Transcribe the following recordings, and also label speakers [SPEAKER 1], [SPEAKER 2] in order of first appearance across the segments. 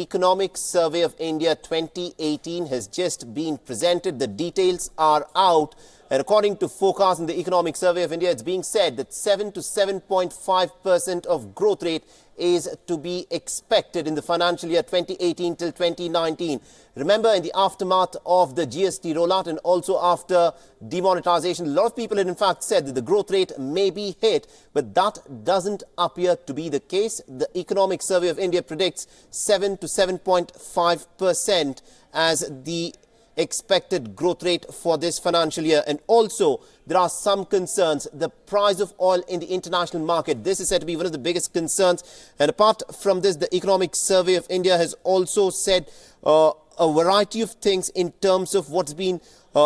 [SPEAKER 1] Economic Survey of India 2018 has just been presented. The details are out. And according to forecast in the Economic Survey of India, it's being said that 7 to 7.5% of growth rate is to be expected in the financial year 2018 till 2019. Remember, in the aftermath of the GST rollout and also after demonetization, a lot of people had in fact said that the growth rate may be hit, but that doesn't appear to be the case. The Economic Survey of India predicts 7 to 7.5% as the expected growth rate for this financial year. And also, there are some concerns. The price of oil in the international market, this is said to be one of the biggest concerns. And apart from this, the Economic Survey of India has also said a variety of things in terms of what's been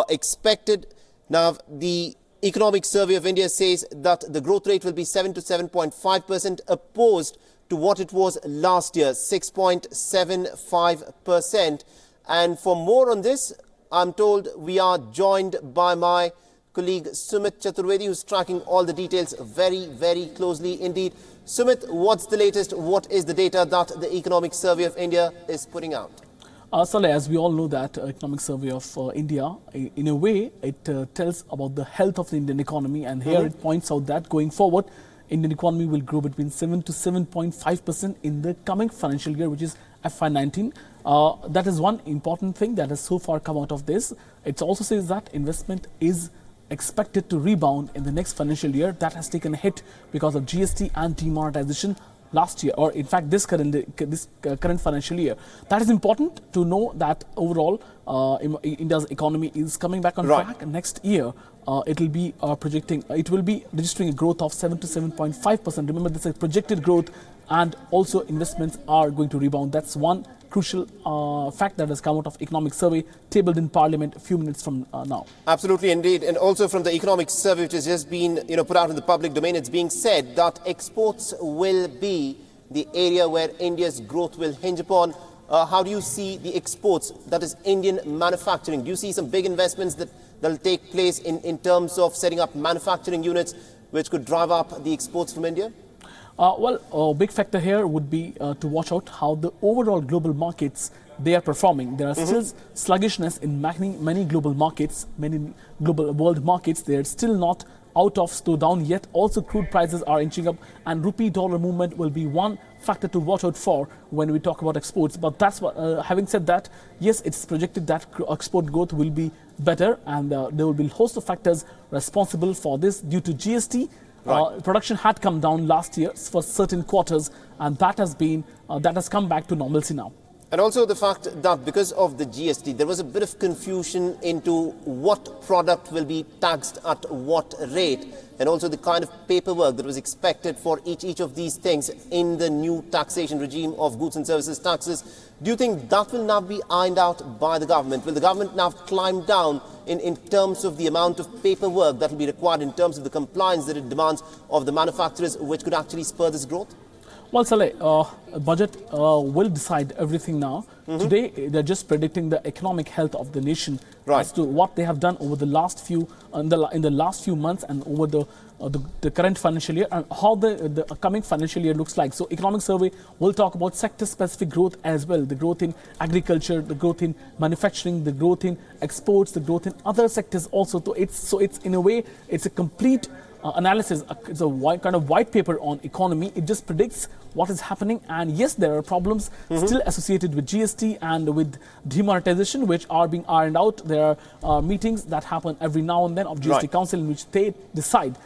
[SPEAKER 1] expected. Now, the Economic Survey of India says that the growth rate will be 7 to 7.5%, opposed to what it was last year, 6.75%. And for more on this, I'm told we are joined by my colleague Sumit Chaturvedi, who's tracking all the details very, very closely indeed. Sumit, what's the latest? What is the data that the Economic Survey of India is putting out?
[SPEAKER 2] Saleh, as we all know that Economic Survey of India, in a way, it tells about the health of the Indian economy. And here it points out that going forward, Indian economy will grow between 7 to 7.5% in the coming financial year, which is FY19. That is one important thing that has so far come out of this. It also says that investment is expected to rebound in the next financial year. That has taken a hit because of GST and demonetization last year, or in fact this current financial year. That is important to know that overall India's economy is coming back on track. And next year it will be registering a growth of 7 to 7.5%. Remember, this is projected growth, and also investments are going to rebound. That's one crucial fact that has come out of Economic Survey, tabled in Parliament a few minutes from now.
[SPEAKER 1] Absolutely, indeed. And also from the Economic Survey, which has just been put out in the public domain, it's being said that exports will be the area where India's growth will hinge upon. How do you see the exports, that is Indian manufacturing? Do you see some big investments that will take place in terms of setting up manufacturing units which could drive up the exports from India?
[SPEAKER 2] Well, a big factor here would be to watch out how the overall global markets, they are performing. There are still sluggishness in many global markets, many global world markets. They are still not out of slowdown yet. Also, crude prices are inching up, and rupee-dollar movement will be one factor to watch out for when we talk about exports. But that's what, having said that, yes, it's projected that export growth will be better, and there will be a host of factors responsible for this due to GST. Production had come down last year for certain quarters, and that has come back to normalcy now.
[SPEAKER 1] And also the fact that because of the GST, there was a bit of confusion into what product will be taxed at what rate, and also the kind of paperwork that was expected for each of these things in the new taxation regime of goods and services taxes. Do you think that will now be ironed out by the government? Will the government now climb down in terms of the amount of paperwork that will be required in terms of the compliance that it demands of the manufacturers, which could actually spur this growth?
[SPEAKER 2] Well, Saleh, budget will decide everything now. Today, they're just predicting the economic health of the nation as to what they have done over the last few in the last few months and over the current financial year, and how the coming financial year looks like. So, Economic Survey will talk about sector-specific growth as well: the growth in agriculture, the growth in manufacturing, the growth in exports, the growth in other sectors also. So it's in a way, it's a complete analysis. It's a kind of white paper on economy. It just predicts what is happening, and yes, there are problems still associated with GST and with demonetization, which are being ironed out. There are meetings that happen every now and then of GST Council in which they decide.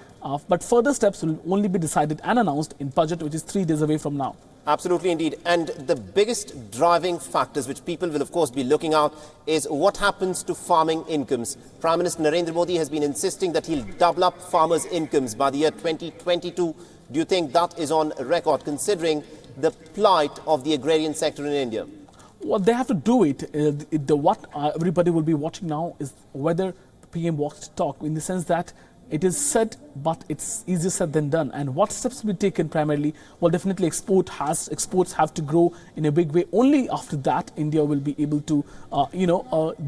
[SPEAKER 2] But further steps will only be decided and announced in budget, which is 3 days away from now.
[SPEAKER 1] Absolutely, indeed. And the biggest driving factors which people will, of course, be looking out is what happens to farming incomes. Prime Minister Narendra Modi has been insisting that he'll double up farmers' incomes by the year 2022. Do you think that is on record, considering the plight of the agrarian sector in India?
[SPEAKER 2] Well, they have to do it. What everybody will be watching now is whether the PM walks the talk, in the sense that it is said but it's easier said than done. And what steps will be taken primarily? Well, definitely exports have to grow in a big way. Only after that, India will be able to,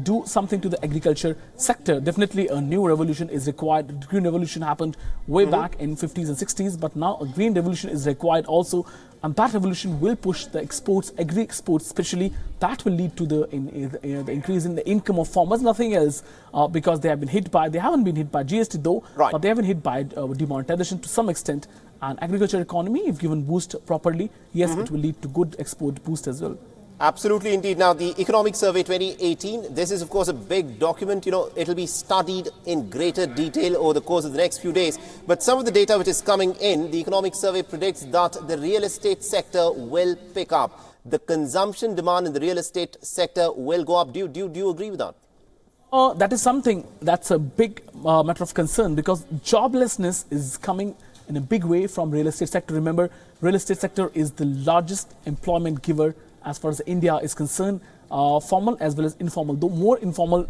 [SPEAKER 2] do something to the agriculture sector. Definitely a new revolution is required. The green revolution happened way back in 50s and 60s, but now a green revolution is required also. And that revolution will push the exports, agri-exports especially. That will lead to the increase in the income of farmers, nothing else, because they haven't been hit by GST though, but they have been hit by demonetization to some extent. And agriculture economy, if given boost properly, yes, it will lead to good export boost as well.
[SPEAKER 1] Absolutely indeed. Now, the Economic Survey 2018, this is, of course, a big document. It'll be studied in greater detail over the course of the next few days. But some of the data which is coming in, the Economic Survey predicts that the real estate sector will pick up. The consumption demand in the real estate sector will go up. Do you agree with that?
[SPEAKER 2] That is something that's a big matter of concern, because joblessness is coming in a big way from real estate sector. Remember, real estate sector is the largest employment giver as far as India is concerned, formal as well as informal, though more informal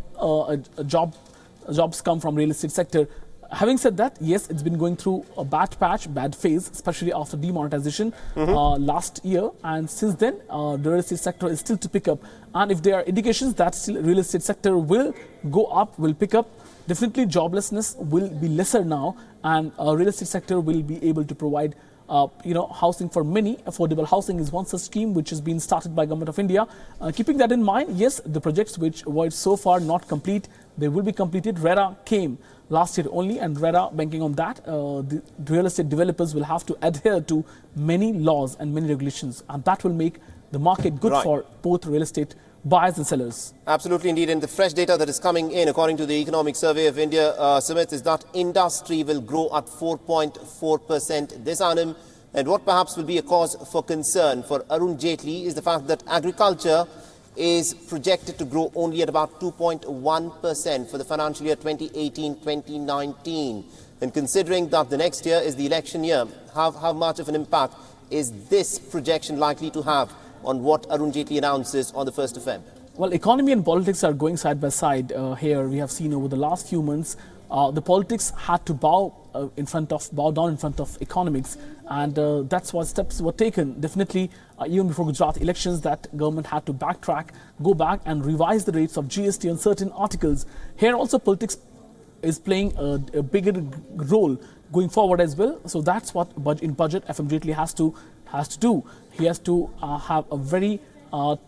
[SPEAKER 2] jobs come from real estate sector. Having said that, yes, it's been going through a bad phase, especially after demonetization last year. And since then, the real estate sector is still to pick up. And if there are indications that still real estate sector will go up, will pick up, definitely joblessness will be lesser now. And real estate sector will be able to provide housing for many. Affordable housing is one such scheme which has been started by Government of India. Keeping that in mind, yes, the projects which were so far not complete, they will be completed. RERA came last year only, and RERA, banking on that, the real estate developers will have to adhere to many laws and many regulations, and that will make the market good for both real estate buyers and sellers.
[SPEAKER 1] Absolutely indeed. And the fresh data that is coming in, according to the Economic Survey of India, Sumit, is that industry will grow at 4.4% this annum. And what perhaps will be a cause for concern for Arun Jaitley is the fact that agriculture is projected to grow only at about 2.1% for the financial year 2018-2019. And considering that the next year is the election year, how much of an impact is this projection likely to have on what Arun Jaitley announces on the 1st of Feb?
[SPEAKER 2] Well, economy and politics are going side by side here. We have seen over the last few months, the politics had to bow down in front of economics, and that's why steps were taken. Definitely, even before Gujarat elections, that government had to backtrack, go back and revise the rates of GST on certain articles. Here also politics is playing a bigger role going forward as well. So that's what in budget FM Jaitley has to do. He has to have a very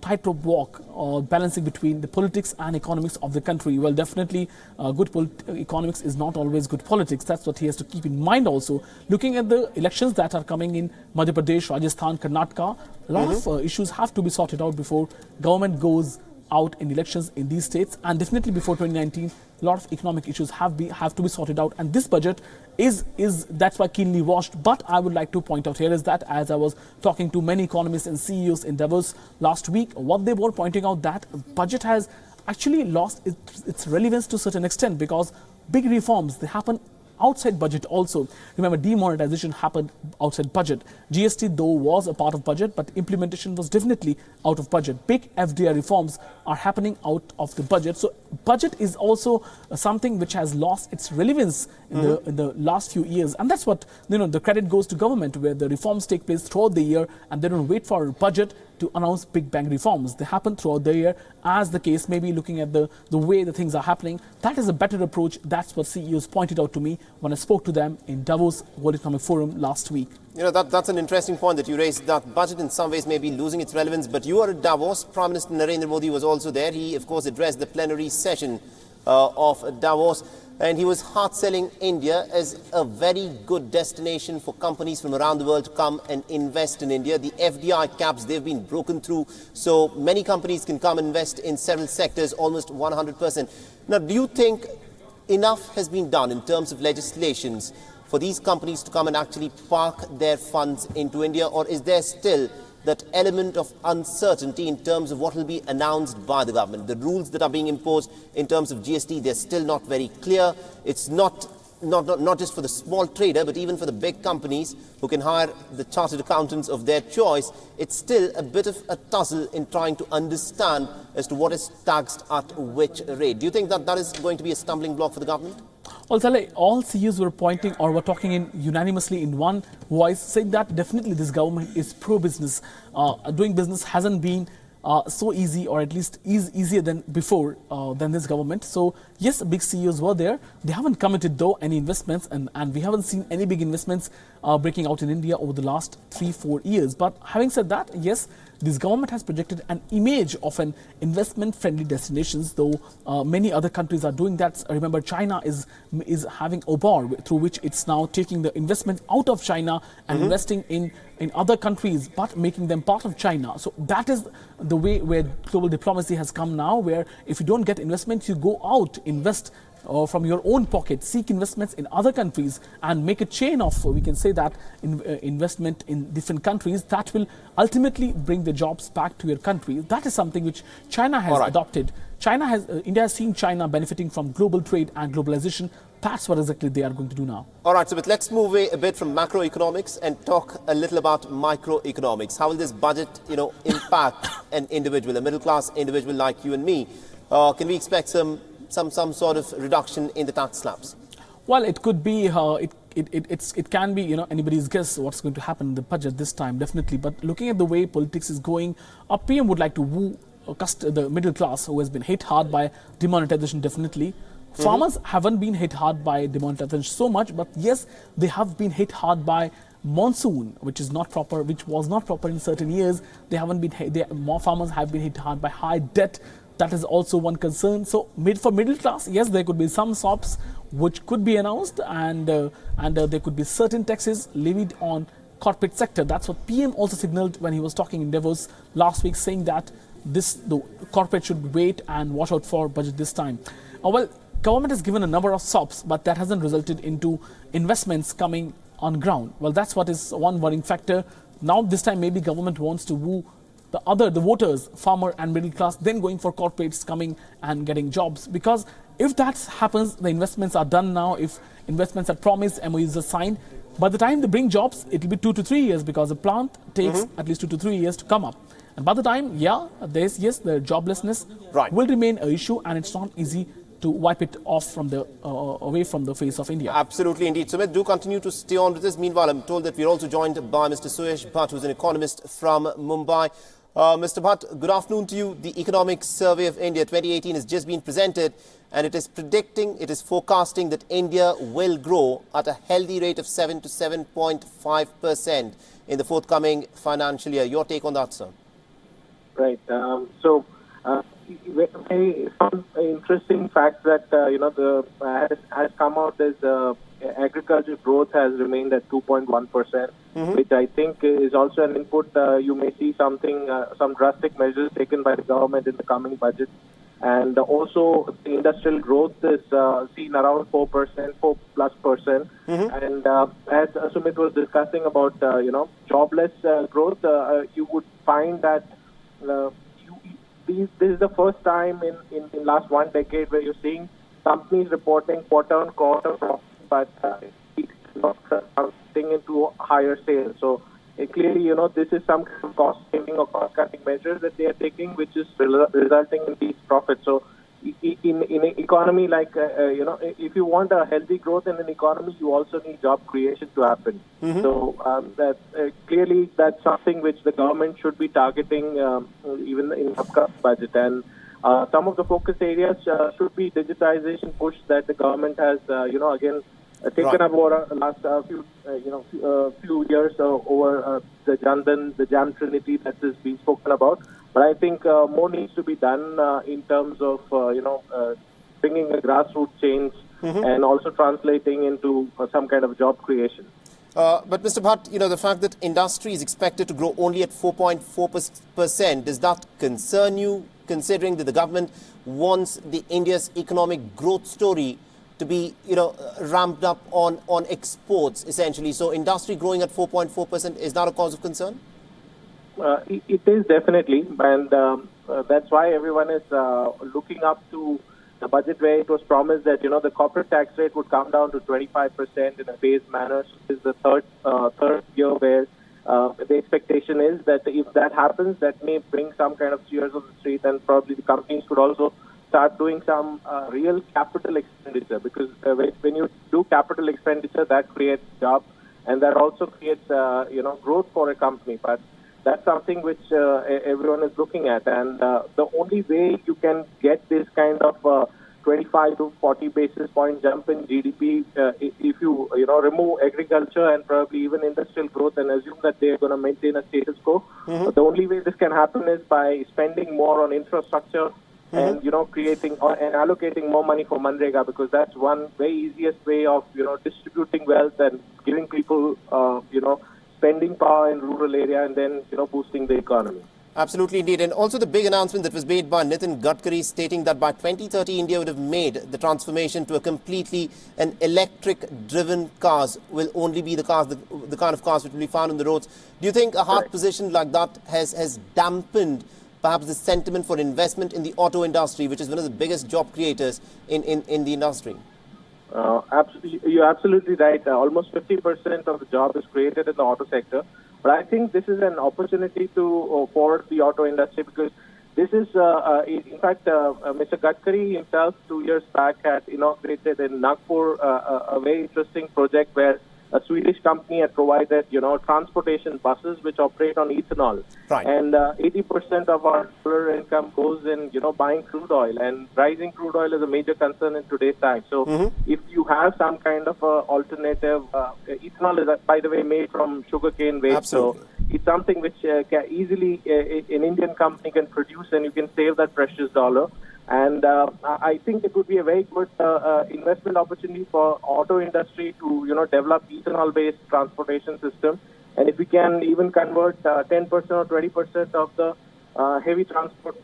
[SPEAKER 2] tightrope walk, balancing between the politics and economics of the country. Well, definitely good economics is not always good politics. That's what he has to keep in mind also. Looking at the elections that are coming in Madhya Pradesh, Rajasthan, Karnataka, a lot of issues have to be sorted out before government goes out in elections in these states, and definitely before 2019 a lot of economic issues have to be sorted out, and this budget is that's why keenly watched. But I would like to point out here is that, as I was talking to many economists and CEOs in Davos last week, what they were pointing out that budget has actually lost its relevance to a certain extent, because big reforms, they happen outside budget also. Remember, demonetization happened outside budget. GST though was a part of budget, but implementation was definitely out of budget. Big FDI reforms are happening out of the budget. So budget is also something which has lost its relevance in the last few years, and that's what the credit goes to government, where the reforms take place throughout the year and they don't wait for budget to announce big bang reforms. They happen throughout the year, as the case may be. Looking at the way the things are happening, that is a better approach. That's what CEOs pointed out to me when I spoke to them in Davos World Economic Forum last week.
[SPEAKER 1] That's an interesting point that you raised, that budget in some ways may be losing its relevance. But you are at Davos. Prime Minister Narendra Modi was also there. He, of course, addressed the plenary session of Davos, and he was hard-selling India as a very good destination for companies from around the world to come and invest in India. The FDI caps, they've been broken through, so many companies can come and invest in several sectors, almost 100%. Now, do you think enough has been done in terms of legislations for these companies to come and actually park their funds into India, or is there still that element of uncertainty in terms of what will be announced by the government? The rules that are being imposed in terms of GST, they're still not very clear. It's not just for the small trader, but even for the big companies who can hire the chartered accountants of their choice. It's still a bit of a tussle in trying to understand as to what is taxed at which rate. Do you think that is going to be a stumbling block for the government?
[SPEAKER 2] Well, Saleh, all CEOs were pointing or were talking in unanimously in one voice, saying that definitely this government is pro-business. Doing business hasn't been so easy, or at least easier than before than this government. So yes, big CEOs were there. They haven't committed though any investments, and we haven't seen any big investments breaking out in India over the last 3-4 years. But having said that, yes, this government has projected an image of an investment-friendly destinations, though many other countries are doing that. Remember, China is having OBOR, through which it's now taking the investment out of China and investing in other countries, but making them part of China. So that is the way where global diplomacy has come now, where if you don't get investments, you go out, invest from your own pocket, seek investments in other countries and make a chain of, we can say that, investment in different countries that will ultimately bring the jobs back to your country. That is something which China has adopted. India has seen China benefiting from global trade and globalization. That's what exactly they are going to do now.
[SPEAKER 1] All right, so let's move away a bit from macroeconomics and talk a little about microeconomics. How will this budget, impact an individual, a middle-class individual like you and me? Can we expect some sort of reduction in the tax slabs?
[SPEAKER 2] Well, it could be, it can be, anybody's guess what's going to happen in the budget this time, definitely. But looking at the way politics is going, our PM would like to woo the middle class who has been hit hard by demonetization, definitely. Farmers haven't been hit hard by demonetization so much, but yes, they have been hit hard by monsoon, which was not proper in certain years. More farmers have been hit hard by high debt. That is also one concern. So for middle class, yes, there could be some SOPs which could be announced, and there could be certain taxes levied on corporate sector. That's what PM also signaled when he was talking in Davos last week, saying that the corporate should wait and watch out for budget this time. Well, government has given a number of SOPs, but that hasn't resulted into investments coming on ground. Well, that's what is one worrying factor. Now this time maybe government wants to woo the voters, farmer and middle class, then going for corporates coming and getting jobs. Because if that happens, the investments are done now. If investments are promised, MOUs are signed, by the time they bring jobs, it will be 2 to 3 years, because the plant takes at least 2 to 3 years to come up. And by the time, the joblessness will remain an issue, and it's not easy to wipe it off from away from the face of India.
[SPEAKER 1] Absolutely indeed. Sumit, do continue to stay on with this. Meanwhile, I'm told that we're also joined by Mr. Suyash Bhatt, who's an economist from Mumbai. Mr. Bhatt, good afternoon to you. The Economic Survey of India 2018 has just been presented, and it is forecasting that India will grow at a healthy rate of 7 to 7.5% in the forthcoming financial year. Your take on that, sir?
[SPEAKER 3] Right. Very interesting fact that has come out is agriculture growth has remained at 2.1%, which I think is also an input. You may see some drastic measures taken by the government in the coming budget, and also the industrial growth is seen around 4+%. And as Sumit was discussing about jobless growth, you would find that. This is the first time in the last 1 decade where you're seeing companies reporting quarter-on-quarter profit, but it's not translating into higher sales. So clearly, this is some kind of cost-saving or cost-cutting measures that they are taking, which is resulting in these profits. So in an economy like, if you want a healthy growth in an economy, you also need job creation to happen. So clearly that's something which the government should be targeting even in the upcoming budget. And some of the focus areas should be digitization push that the government has, again, taken up over the last few years over the Jandan, the Jam Trinity that has been spoken about. But I think more needs to be done in terms of, bringing a grassroots change and also translating into some kind of job creation.
[SPEAKER 1] But Mr. Bhatt, the fact that industry is expected to grow only at 4.4%, does that concern you, considering that the government wants India's economic growth story to be, ramped up on exports, essentially? So industry growing at 4.4%, is that a cause of concern?
[SPEAKER 3] It is definitely, and that's why everyone is looking up to the budget where it was promised that, the corporate tax rate would come down to 25% in a phased manner. So this is the third year where the expectation is that if that happens, that may bring some kind of cheers on the street, and probably the companies could also start doing some real capital expenditure, because when you do capital expenditure, that creates jobs and that also creates growth for a company. But that's something which everyone is looking at, and the only way you can get this kind of 25 to 40 basis point jump in GDP if you remove agriculture and probably even industrial growth and assume that they're going to maintain a status quo. The only way this can happen is by spending more on infrastructure and creating and allocating more money for Manrega, because that's one very easiest way of distributing wealth and giving people spending power in rural area and then boosting the economy.
[SPEAKER 1] Absolutely, indeed. And also the big announcement that was made by Nitin Gadkari, stating that by 2030, India would have made the transformation to a completely electric-driven cars will only be the cars, the kind of cars which will be found on the roads. Do you think a hard position like that has dampened perhaps the sentiment for investment in the auto industry, which is one of the biggest job creators in the industry?
[SPEAKER 3] You're absolutely right. Almost 50% of the job is created in the auto sector. But I think this is an opportunity for the auto industry, because this is, in fact, Mr. Gadkari himself 2 years back had inaugurated in Nagpur a very interesting project where a Swedish company had provided, transportation buses which operate on ethanol.
[SPEAKER 1] Right.
[SPEAKER 3] And 80% of our rural income goes in, buying crude oil. And rising crude oil is a major concern in today's time. So if you have some kind of alternative, ethanol is, by the way, made from sugarcane waste.
[SPEAKER 1] Absolutely.
[SPEAKER 3] So it's something which can easily an Indian company can produce, and you can save that precious dollar. And I think it would be a very good investment opportunity for auto industry to develop ethanol-based transportation system. And if we can even convert 10% or 20% of the heavy transport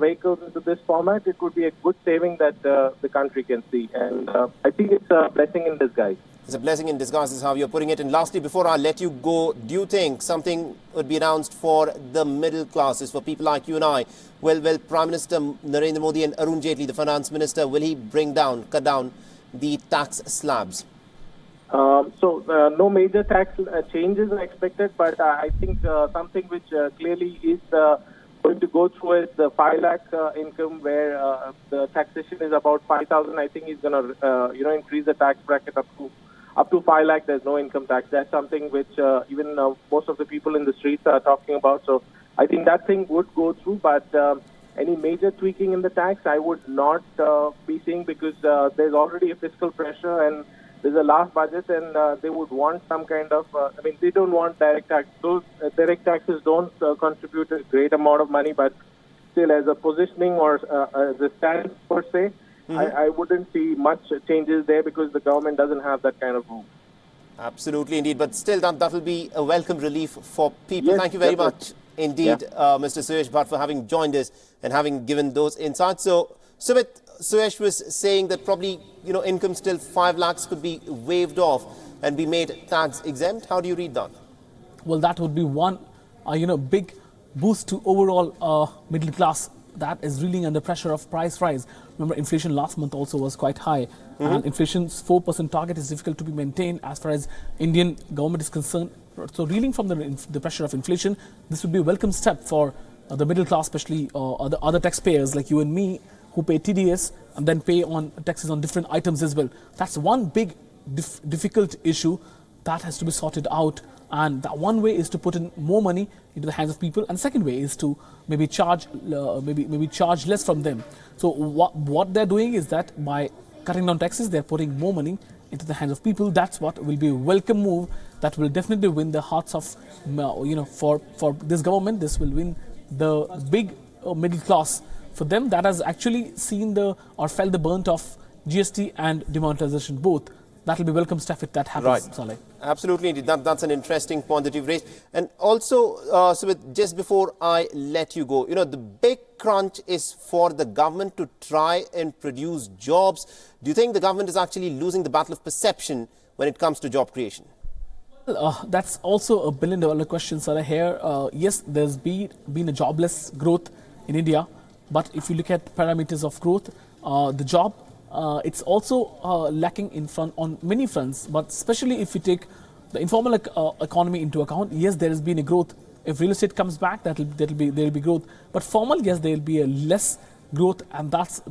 [SPEAKER 3] vehicles into this format, it would be a good saving that the country can see. And I think it's a blessing in disguise.
[SPEAKER 1] It's a blessing in disguise is how you're putting it. And lastly, before I let you go, do you think something would be announced for the middle classes, for people like you and I? Will Prime Minister Narendra Modi and Arun Jaitley, the finance minister, will he cut down the tax slabs?
[SPEAKER 3] No major tax changes are expected, but I think something which clearly is going to go through is the 5 lakh income, where the taxation is about 5,000. I think he's going to increase the tax bracket up to 5 lakh. There's no income tax. That's something which even most of the people in the streets are talking about. So I think that thing would go through, but any major tweaking in the tax I would not be seeing, because there's already a fiscal pressure and there's a last budget, and they would want some kind of, they don't want direct tax. Those direct taxes don't contribute a great amount of money, but still as a positioning or as a stance per se, I wouldn't see much changes there, because the government doesn't have that kind of room.
[SPEAKER 1] Absolutely, indeed. But still, that will be a welcome relief for people.
[SPEAKER 3] Yes,
[SPEAKER 1] Thank you very much indeed, Mr. Suresh Bhatt, for having joined us and having given those insights. So, Suresh was saying that probably, income still 5 lakhs could be waived off and be made tax exempt. How do you read that?
[SPEAKER 2] Well, that would be one, big boost to overall middle class that is reeling under pressure of price rise. Remember, inflation last month also was quite high. And inflation's 4% target is difficult to be maintained as far as Indian government is concerned. So reeling from the pressure of inflation, this would be a welcome step for the middle class, especially other taxpayers like you and me, who pay TDS and then pay on taxes on different items as well. That's one big difficult issue that has to be sorted out. And that one way is to put in more money into the hands of people, and second way is to maybe charge less from them. So what they're doing is that by cutting down taxes, they're putting more money into the hands of people. That's what will be a welcome move that will definitely win the hearts of for this government. This will win the big middle class. For them, that has actually seen or felt the burnt of GST and demonetization both. That will be welcome stuff if that happens,
[SPEAKER 1] right.
[SPEAKER 2] Saleh.
[SPEAKER 1] Absolutely, indeed. That's an interesting point that you've raised. And also, just before I let you go, the big crunch is for the government to try and produce jobs. Do you think the government is actually losing the battle of perception when it comes to job creation?
[SPEAKER 2] That's also $1 billion question, Saleh. Here, yes, there's been a jobless growth in India. But if you look at parameters of growth, the job, it's also lacking on many fronts. But especially if you take the informal economy into account, yes, there has been a growth. If real estate comes back, there will be growth. But formal, yes, there will be a less growth, and that's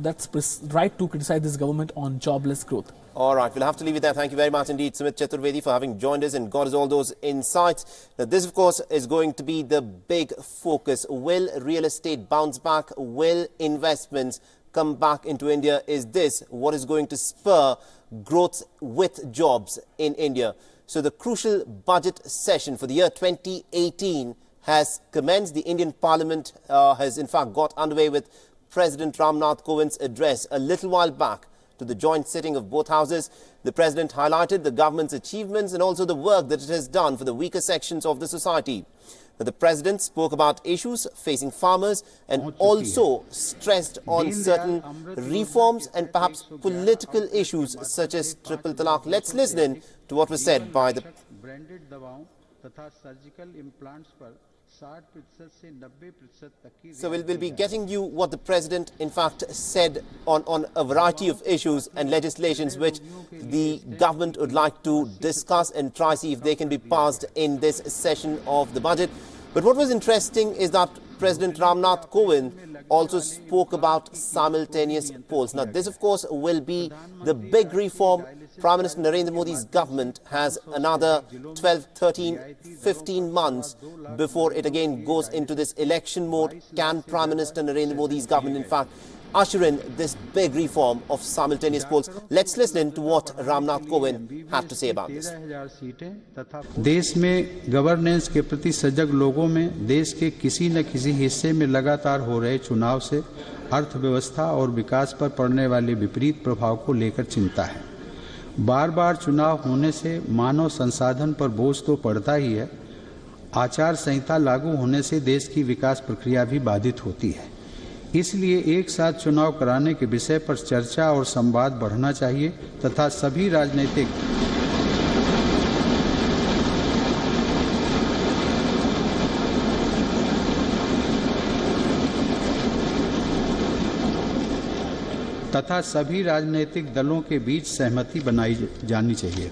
[SPEAKER 2] right to criticize this government on jobless growth.
[SPEAKER 1] All right, we'll have to leave it there. Thank you very much indeed, Sumit Chaturvedi, for having joined us and got us all those insights. Now, this, of course, is going to be the big focus. Will real estate bounce back? Will investments come back into India? Is this what is going to spur growth with jobs in India? So the crucial budget session for the year 2018 has commenced. The Indian Parliament has in fact got underway with President Ramnath Kovind's address a little while back to the joint sitting of both houses. The President highlighted the government's achievements and also the work that it has done for the weaker sections of the society. The President spoke about issues facing farmers and also stressed on certain reforms and perhaps political issues such as triple talaq. Let's listen in to what was said by the... So we'll be getting you what the President in fact said on a variety of issues and legislations which the government would like to discuss and try see if they can be passed in this session of the budget. But what was interesting is that President Ramnath Kovind also spoke about simultaneous polls. Now this of course will be the big reform. Prime Minister Narendra Modi's government has another 12, 13, 15 months before it again goes into this election mode. Can Prime Minister Narendra Modi's government in fact usher in this big reform of simultaneous polls? Let's listen to what Ramnath Kovind had to say about this.
[SPEAKER 4] देश में governance के प्रति सजग लोगों में देश के किसी न किसी हिस्से में लगातार हो रहे चुनाव से अर्थव्यवस्था और विकास पर पड़ने वाले विपरीत प्रभाव को लेकर चिंता है। बार बार चुनाव होने से मानव संसाधन पर बोझ तो पड़ता ही है, आचार संहिता लागू होने से देश की विकास प्रक्रिया भी बाधित होती है। इसलिए एक साथ चुनाव कराने के विषय पर चर्चा और संवाद बढ़ना चाहिए तथा सभी राजनीतिक दलों के बीच सहमति बनाई जानी चाहिए।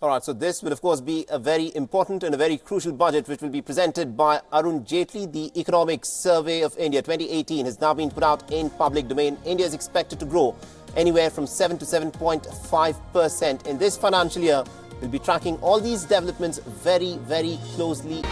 [SPEAKER 1] All right, so this will of course be a very important and a very crucial budget which will be presented by Arun Jaitley. The Economic Survey of India 2018 has now been put out in public domain. India is expected to grow anywhere from 7 to 7.5% in this financial year. We'll be tracking all these developments very, very closely.